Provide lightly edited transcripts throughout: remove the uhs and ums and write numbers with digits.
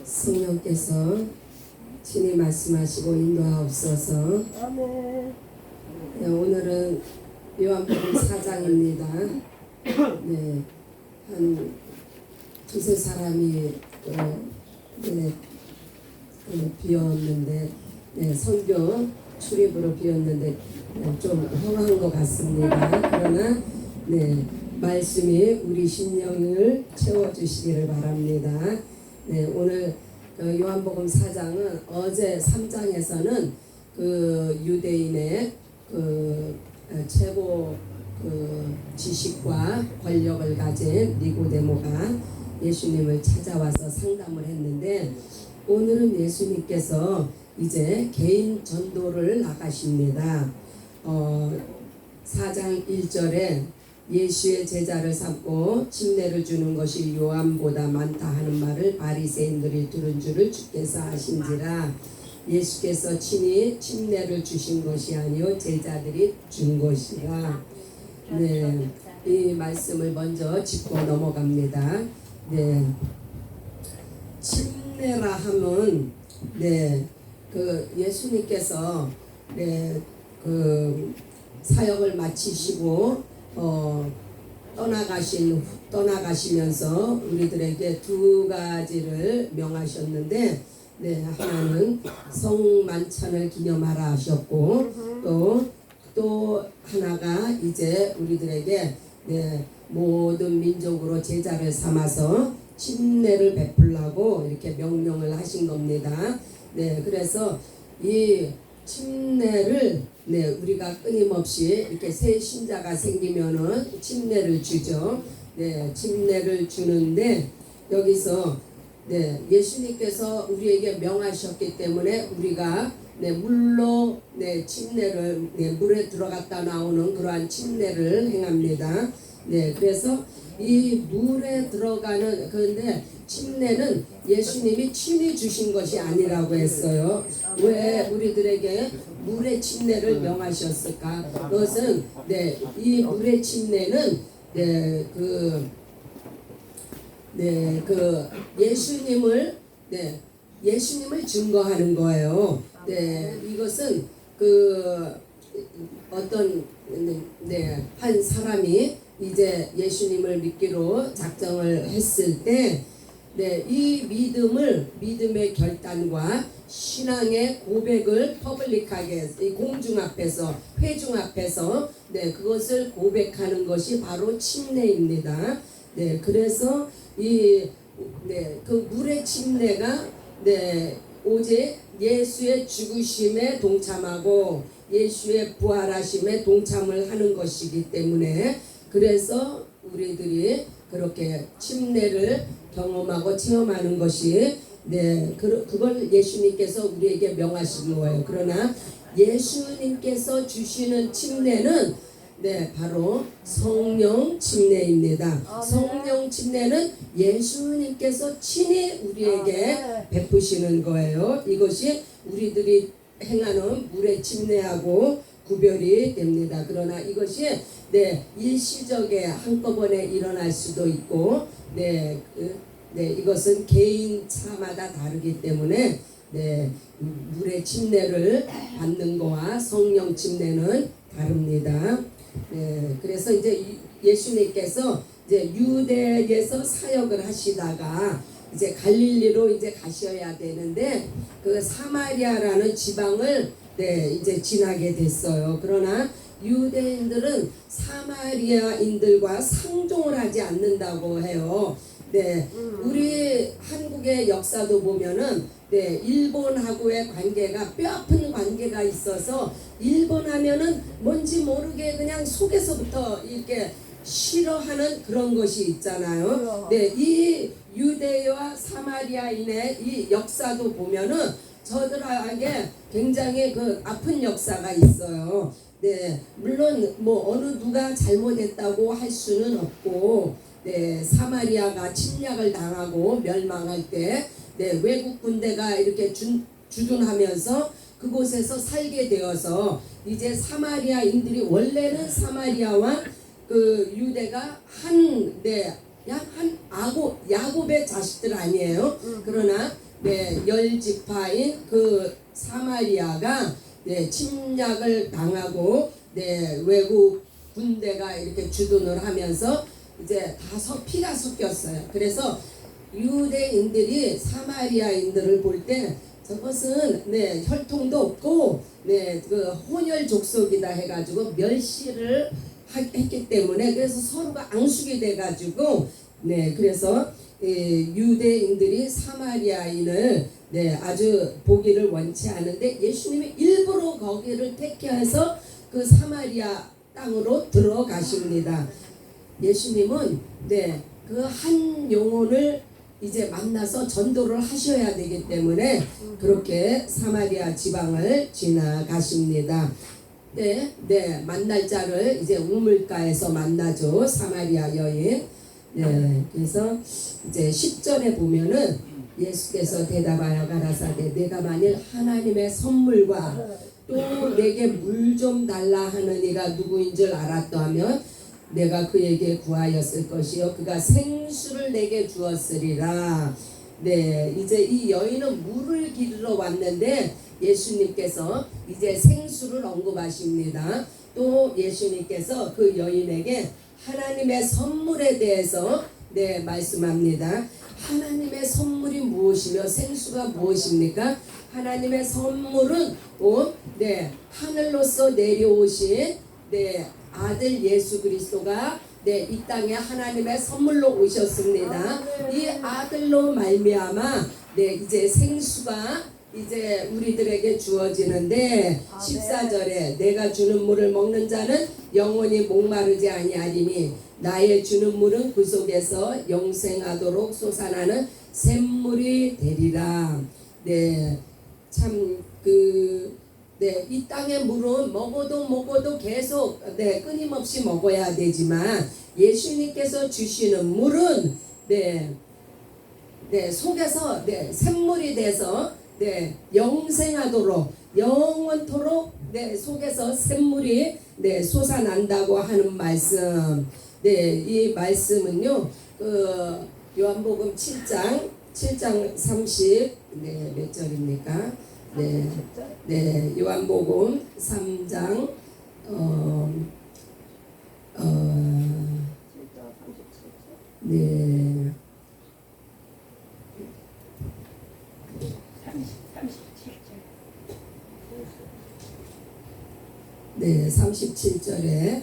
성령께서 친히 말씀하시고 인도하옵소서. 네, 오늘은 요한복음 4장입니다. 네, 한 두세 사람이 비었는데, 선교 출입으로 비었는데 좀 허황한 것 같습니다. 그러나 말씀이 우리 심령을 채워주시기를 바랍니다. 오늘 요한복음 4장은 어제 3장에서는 그 유대인의 최고 지식과 권력을 가진 니고데모가 예수님을 찾아와서 상담을 했는데, 오늘은 예수님께서 이제 개인 전도를 나가십니다. 4장 1절에 예수의 제자를 삼고 침례를 주는 것이 요한보다 많다 하는 말을 바리새인들이 들은 줄을 주께서 아신지라. 예수께서 친히 침례를 주신 것이 아니요 제자들이 준 것이라. 이 말씀을 먼저 짚고 넘어갑니다. 침례라 하면 그 예수님께서 그 사역을 마치시고 떠나가시면서 우리들에게 두 가지를 명하셨는데, 하나는 성만찬을 기념하라 하셨고, 또 하나가 이제 우리들에게 모든 민족으로 제자를 삼아서 침례를 베풀라고 이렇게 명령을 하신 겁니다. 그래서 이 침례를 우리가 끊임없이 이렇게 새 신자가 생기면은 침례를 주죠. 침례를 주는데, 여기서 예수님께서 우리에게 명하셨기 때문에 우리가 물로 침례를 물에 들어갔다 나오는 그러한 침례를 행합니다. 그래서 이 물에 들어가는, 그런데 침례는 예수님이 친히 주신 것이 아니라고 했어요. 왜 우리들에게 물의 침례를 명하셨을까? 그것은 이 물의 침례는 그 예수님을 증거하는 거예요. 이것은 어떤 한 사람이 이제 예수님을 믿기로 작정을 했을 때, 이 믿음의 결단과 신앙의 고백을 퍼블릭하게, 이 공중 앞에서, 회중 앞에서 그것을 고백하는 것이 바로 침례입니다. 그래서 그 물의 침례가 오직 예수의 죽으심에 동참하고 예수의 부활하심에 동참을 하는 것이기 때문에, 그래서 우리들이 그렇게 침례를 경험하고 체험하는 것이 그걸 예수님께서 우리에게 명하신 거예요. 그러나 예수님께서 주시는 침례는 바로 성령 침례입니다. 성령 침례는 예수님께서 친히 우리에게 베푸시는 거예요. 이것이 우리들이 행하는 물의 침례하고 구별이 됩니다. 그러나 이것이 일시적에 한꺼번에 일어날 수도 있고, 이것은 개인차마다 다르기 때문에 물의 침례를 받는 거와 성령 침례는 다릅니다. 그래서 이제 예수님께서 이제 유대에서 사역을 하시다가 이제 갈릴리로 이제 가셔야 되는데, 그 사마리아라는 지방을 이제 지나게 됐어요. 그러나 유대인들은 사마리아인들과 상종을 하지 않는다고 해요. 우리 한국의 역사도 보면은 일본하고의 관계가 뼈아픈 관계가 있어서, 일본 하면은 뭔지 모르게 그냥 속에서부터 이렇게 싫어하는 그런 것이 있잖아요. 이 유대와 사마리아인의 이 역사도 보면은 저들에게 굉장히 그 아픈 역사가 있어요. 네, 물론 뭐 어느 누가 잘못했다고 할 수는 없고, 네, 사마리아가 침략을 당하고 멸망할 때, 네, 외국 군대가 이렇게 주둔하면서 그곳에서 살게 되어서 이제 사마리아인들이 원래는 사마리아와 그 유대가 한 야곱의 자식들 아니에요. 그러나 네, 열 지파인 그 사마리아가 네, 침략을 당하고 네, 외국 군대가 이렇게 주둔을 하면서 이제 피가 섞였어요. 그래서 유대인들이 사마리아인들을 볼 때 저것은 네, 혈통도 없고 네, 그 혼혈 족속이다 해가지고 멸시를 했기 때문에 그래서 서로가 앙숙이 돼가지고 네, 그래서 유대인들이 사마리아인을 네, 아주 보기를 원치 않은데 예수님이 일부러 거기를 택해서 그 사마리아 땅으로 들어가십니다. 예수님은 네, 그 한 영혼을 이제 만나서 전도를 하셔야 되기 때문에 그렇게 사마리아 지방을 지나가십니다. 네, 네, 만날 자를 이제 우물가에서 만나죠. 사마리아 여인. 네, 그래서 이제 10절에 보면은 예수께서 대답하여 가라사대 내가 만일 하나님의 선물과 또 내게 물 좀 달라 하는 이가 누구인 줄 알았다면 내가 그에게 구하였을 것이요 그가 생수를 내게 주었으리라. 네, 이제 이 여인은 물을 기르러 왔는데 예수님께서 이제 생수를 언급하십니다. 또 예수님께서 그 여인에게 하나님의 선물에 대해서 네, 말씀합니다. 하나님의 선물이 무엇이며 생수가 무엇입니까? 하나님의 선물은 네, 하늘로서 내려오신 네, 아들 예수 그리스도가 네, 이 땅에 하나님의 선물로 오셨습니다. 이 아들로 말미암아 네, 이제 생수가 이제 우리들에게 주어지는데 14절에 내가 주는 물을 먹는 자는 영원히 목마르지 아니하리니 나의 주는 물은 그 속에서 영생하도록 솟아나는 샘물이 되리라. 네, 참 네, 이 땅의 물은 먹어도 계속 네, 끊임없이 먹어야 되지만 예수님께서 주시는 물은 네, 네, 속에서 네, 샘물이 돼서 네, 영생하도록 영원토록 네, 속에서 샘물이 네, 솟아난다고 하는 말씀. 네, 이 말씀은요. 그 요한복음 7장 30 네, 몇 절입니까? 네. 네, 요한복음 3장 네. 네, 37절에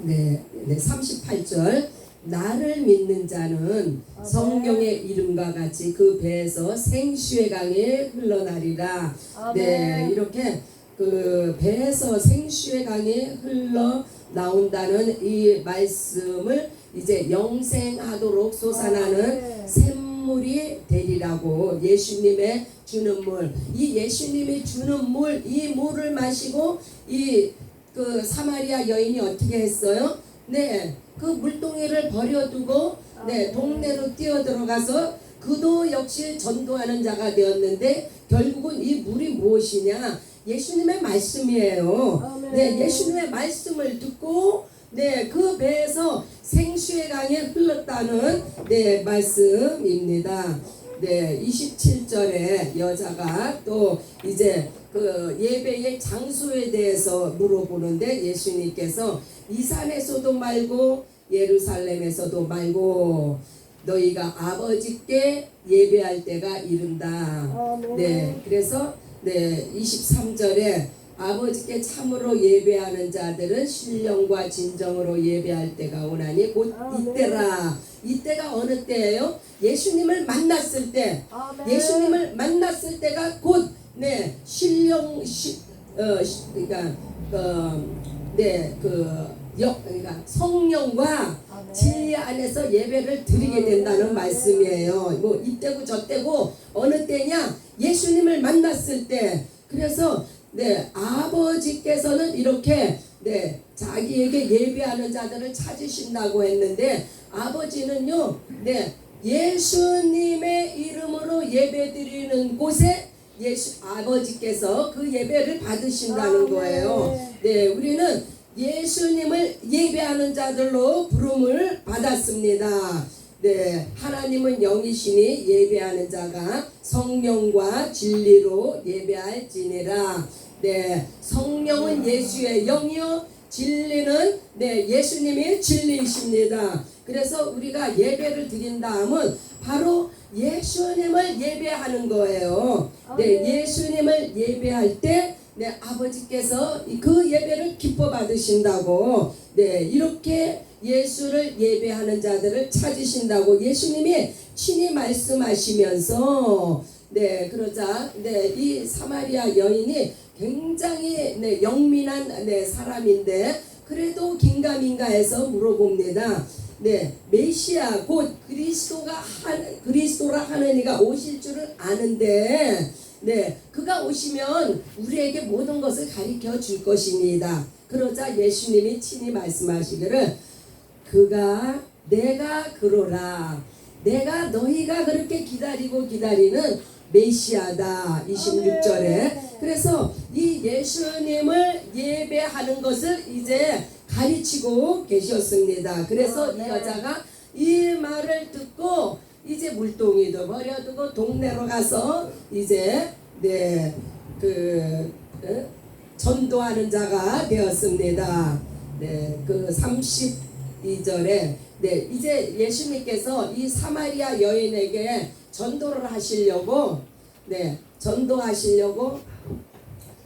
네, 38절 나를 믿는 자는 성경의 이름과 같이 그 배에서 생수의 강이 흘러나리라. 네, 이렇게 그 배에서 생수의 강이 흘러 나온다는 이 말씀을 이제 영생하도록 솟아나는 샘물이 되리라고 예수님의 주는 물, 이 예수님이 주는 물, 이 물을 마시고 이 그 사마리아 여인이 어떻게 했어요? 네, 그 물동이를 버려두고 네, 동네로 뛰어들어가서 그도 역시 전도하는 자가 되었는데 결국은 이 물이 무엇이냐? 예수님의 말씀이에요. 네, 예수님의 말씀을 듣고 네, 그 배에서 생수의 강이 흘렀다는 네, 말씀입니다. 네, 27절에 여자가 또 이제 그 예배의 장소에 대해서 물어보는데 예수님께서 이 산에서도 말고 예루살렘에서도 말고 너희가 아버지께 예배할 때가 이른다. 네, 그래서 네, 23절에 아버지께 참으로 예배하는 자들은 신령과 진정으로 예배할 때가 오나니 곧 이때라. 이때가 어느 때예요? 예수님을 만났을 때. 예수님을 만났을 때가 곧 네, 그러니까 그러니까 성령과 진리 안에서 예배를 드리게 된다는 말씀이에요. 뭐 이때고 저때고 어느 때냐? 예수님을 만났을 때 그래서 네, 아버지께서는 이렇게 네, 자기에게 예배하는 자들을 찾으신다고 했는데 아버지는요, 네, 예수님의 이름으로 예배드리는 곳에 아버지께서 그 예배를 받으신다는 거예요. 네, 우리는 예수님을 예배하는 자들로 부름을 받았습니다. 네, 하나님은 영이시니 예배하는 자가 성령과 진리로 예배할지니라. 네, 성령은 예수의 영이요, 진리는 네, 예수님이 진리이십니다. 그래서 우리가 예배를 드린다 하면 바로 예수님을 예배하는 거예요. 네, 예수님을 예배할 때 네, 아버지께서 그 예배를 기뻐 받으신다고, 네, 이렇게 예수를 예배하는 자들을 찾으신다고 예수님이 친히 말씀하시면서 네, 그러자 네, 이 사마리아 여인이 굉장히 네, 영민한 네, 사람인데 그래도 긴가민가해서 물어봅니다. 네, 메시아 곧 그리스도라 하는 이가 오실 줄을 아는데 네, 그가 오시면 우리에게 모든 것을 가르쳐 줄 것입니다. 그러자 예수님이 친히 말씀하시기를 내가 그러라. 내가 너희가 그렇게 기다리고 기다리는 메시아다. 26절에. 그래서 이 예수님을 예배하는 것을 이제 가르치고 계셨습니다. 그래서 이 여자가 이 말을 듣고 이제 물동이도 버려두고 동네로 가서 이제 전도하는 자가 되었습니다. 네, 그 32절에 네, 이제 예수님께서 이 사마리아 여인에게 전도를 하시려고 전도하시려고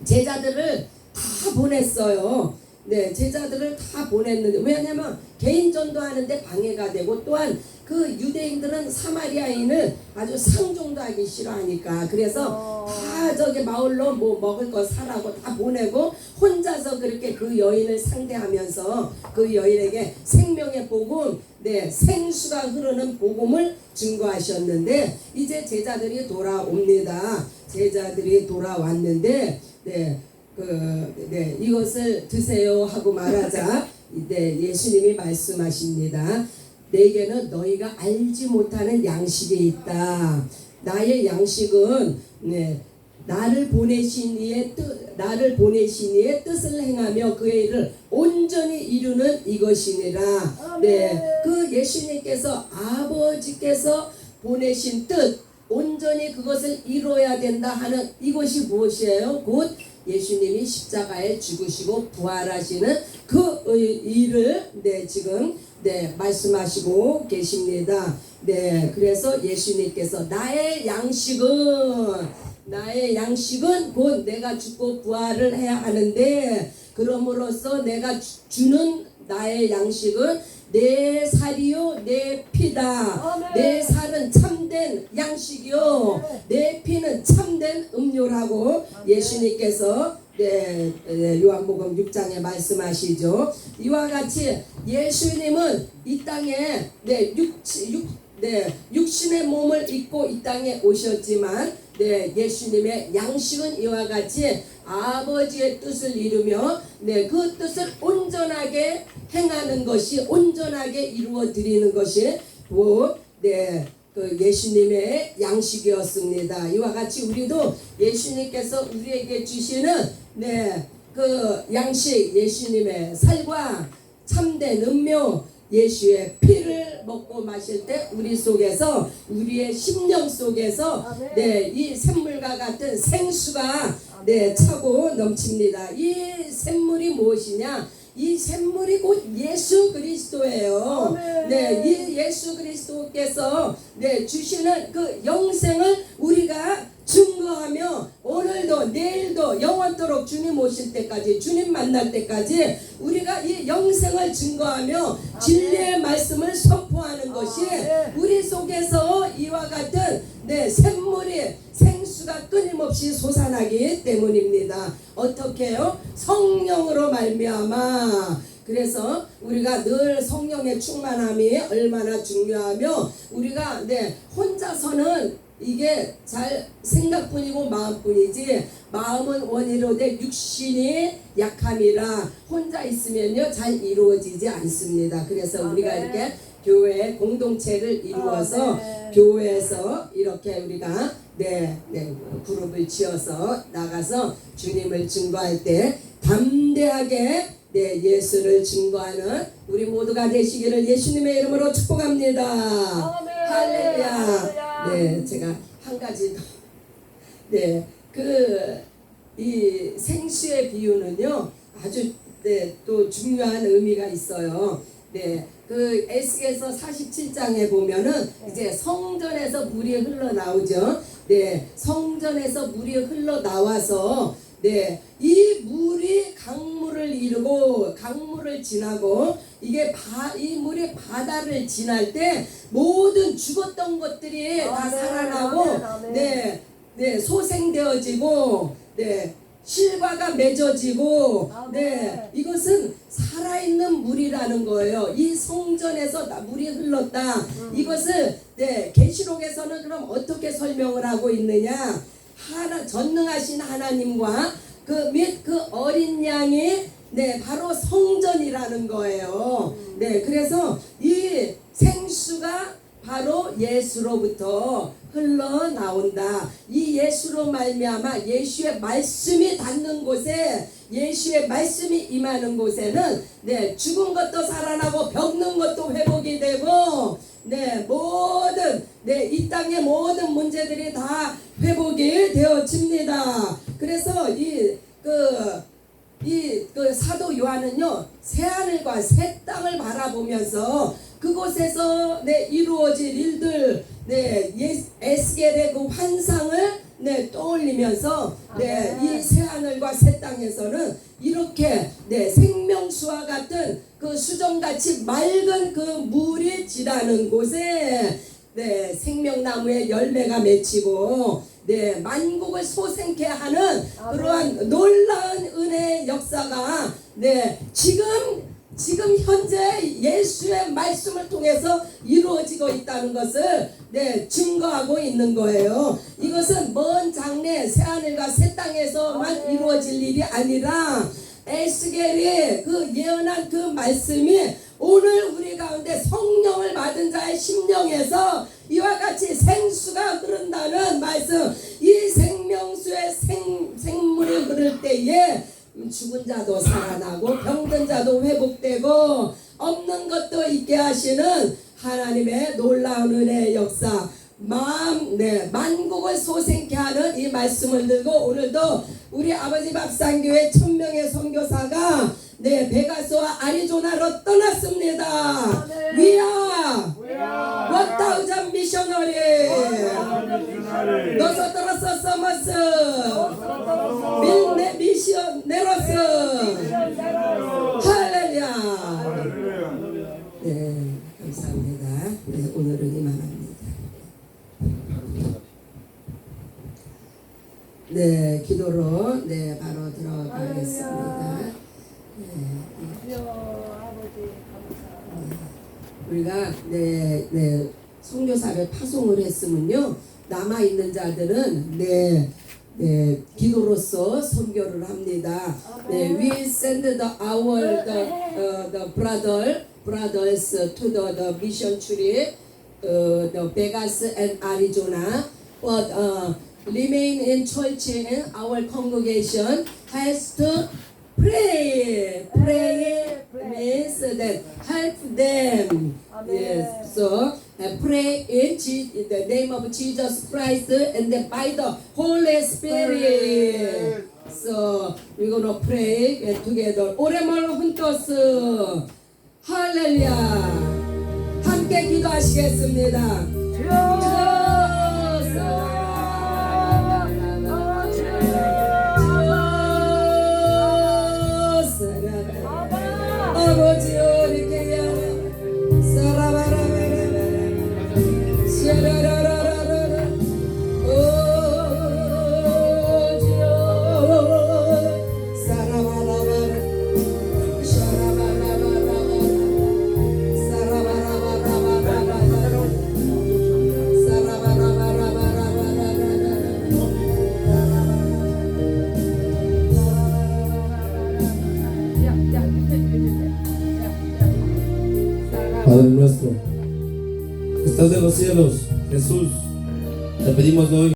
제자들을 다 보냈어요. 네, 제자들을 다 보냈는데 왜냐하면 개인 전도하는데 방해가 되고 또한 그 유대인들은 사마리아인을 아주 상종도 하기 싫어하니까 그래서 다 저기 마을로 뭐 먹을 거 사라고 다 보내고 혼자서 그렇게 그 여인을 상대하면서 그 여인에게 생명의 복음, 네, 생수가 흐르는 복음을 증거하셨는데 이제 제자들이 돌아옵니다. 제자들이 돌아왔는데 이것을 드세요 하고 말하자 예수님이 말씀하십니다. 내게는 너희가 알지 못하는 양식이 있다. 나의 양식은 나를 보내신 이의 뜻을 행하며 그의 일을 온전히 이루는 이것이니라. 네, 그 예수님께서 아버지께서 보내신 뜻 온전히 그것을 이루어야 된다 하는 이것이 무엇이에요? 곧 예수님이 십자가에 죽으시고 부활하시는 그 일을 지금 말씀하시고 계십니다. 네, 그래서 예수님께서 나의 양식은 곧 내가 죽고 부활을 해야 하는데 그럼으로써 내가 주는 나의 양식은 내 살이요 내 피다. 내 살은 참된 양식이요 내 피는 참된 음료라고 예수님께서 요한복음 6장에 말씀하시죠. 이와 같이 예수님은 이 땅에 육신의 몸을 입고 이 땅에 오셨지만 예수님의 양식은 이와 같이 아버지의 뜻을 이루며 그 뜻을 온전하게 행하는 것이 온전하게 이루어 드리는 것이 그 예수님의 양식이었습니다. 이와 같이 우리도 예수님께서 우리에게 주시는 그 양식 예수님의 살과 참된 음료 예수의 피를 먹고 마실 때 우리 속에서 우리의 심령 속에서 이 샘물과 같은 생수가 차고 넘칩니다. 이 샘물이 무엇이냐? 이 샘물이 곧 예수 그리스도예요. 이 예수 그리스도께서 주시는 그 영생을 우리가 증거하며 오늘도 내일도 영원토록 주님 오실 때까지 주님 만날 때까지 우리가 이 영생을 증거하며 진리의 말씀을 선포하는 것이 우리 속에서 이와 같은 샘물이 생수가 끊임없이 솟아나기 때문입니다. 어떻게 해요? 성령으로 말미암아. 그래서 우리가 늘 성령의 충만함이 얼마나 중요하며 우리가 혼자서는 이게 잘 생각뿐이고 마음뿐이지 마음은 원이로되 육신이 약함이라 혼자 있으면요 잘 이루어지지 않습니다. 그래서 우리가 이렇게 교회 공동체를 이루어서 교회에서 이렇게 우리가 그룹을 지어서 나가서 주님을 증거할 때 담대하게 예수를 증거하는 우리 모두가 되시기를 예수님의 이름으로 축복합니다. 할렐루야. 제가 한 가지 이 생수의 비유는요 아주 또 중요한 의미가 있어요. 그 에스겔서 47장에 보면은 이제 성전에서 물이 흘러나오죠. 성전에서 물이 흘러나와서 이 물이 강물을 이루고 강물을 지나고 이 물이 바다를 지날 때 모든 죽었던 것들이 다 살아나고 소생되어지고 실과가 맺어지고 이것은 살아있는 물이라는 거예요. 이 성전에서 물이 흘렀다. 이것을 계시록에서는 그럼 어떻게 설명을 하고 있느냐? 전능하신 하나님과 그 어린 양이 바로 성전이라는 거예요. 그래서 이 생수가 바로 예수로부터 흘러나온다. 이 예수로 말미암아 예수의 말씀이 닿는 곳에 예수의 말씀이 임하는 곳에는 죽은 것도 살아나고 병든 것도 회복이 되고 모든 이 땅의 모든 문제들이 다 회복이 되어집니다. 그래서 그 사도 요한은요 새하늘과 새 땅을 바라보면서 그곳에서 이루어질 일들 에스겔의 그 환상을 떠올리면서 이 새하늘과 새 땅에서는 이렇게 생명수와 같은 그 수정같이 맑은 그 물이 지나는 곳에 생명나무의 열매가 맺히고 만국을 소생케 하는 그러한 놀라운 은혜의 역사가 지금 현재 예수의 말씀을 통해서 이루어지고 있다는 것을 증거하고 있는 거예요. 이것은 먼 장래 새하늘과 새 땅에서만 이루어질 일이 아니라 에스겔이 그 예언한 그 말씀이 오늘 우리 가운데 성령을 받은 자의 심령에서 이와 같이 생수가 흐른다는 말씀. 이 생명수의 생물이 흐를 때에 죽은 자도 살아나고 병든 자도 회복되고 없는 것도 있게 하시는 하나님의 놀라운 은혜의 역사, 만국을 소생케 하는 이 말씀을 들고 오늘도 우리 아버지 밥상교회 1000명의 선교사가 베가스와 아리조나로 떠났습니다. We are 1000 missionary. Nosotros somos misioneros. 할렐루야. 감사합니다. 오늘은 이만합니다. 기도로 바로 들어가겠습니다. 우리가 선교사를 파송을 했으면요 남아 있는 자들은 기도로서 선교를 합니다. We send the brothers to the mission trip, the Vegas and Arizona, but remain in church and our congregation has to pray means that help them. Yes. So pray in the name of Jesus Christ and then by the Holy Spirit. So we're gonna pray together. 오래말 훈토스 할렐루야. 함께 기도하시겠습니다. 아버지여 이렇게 사라 Padre nuestro, que estás en los cielos, Jesús, te pedimos hoy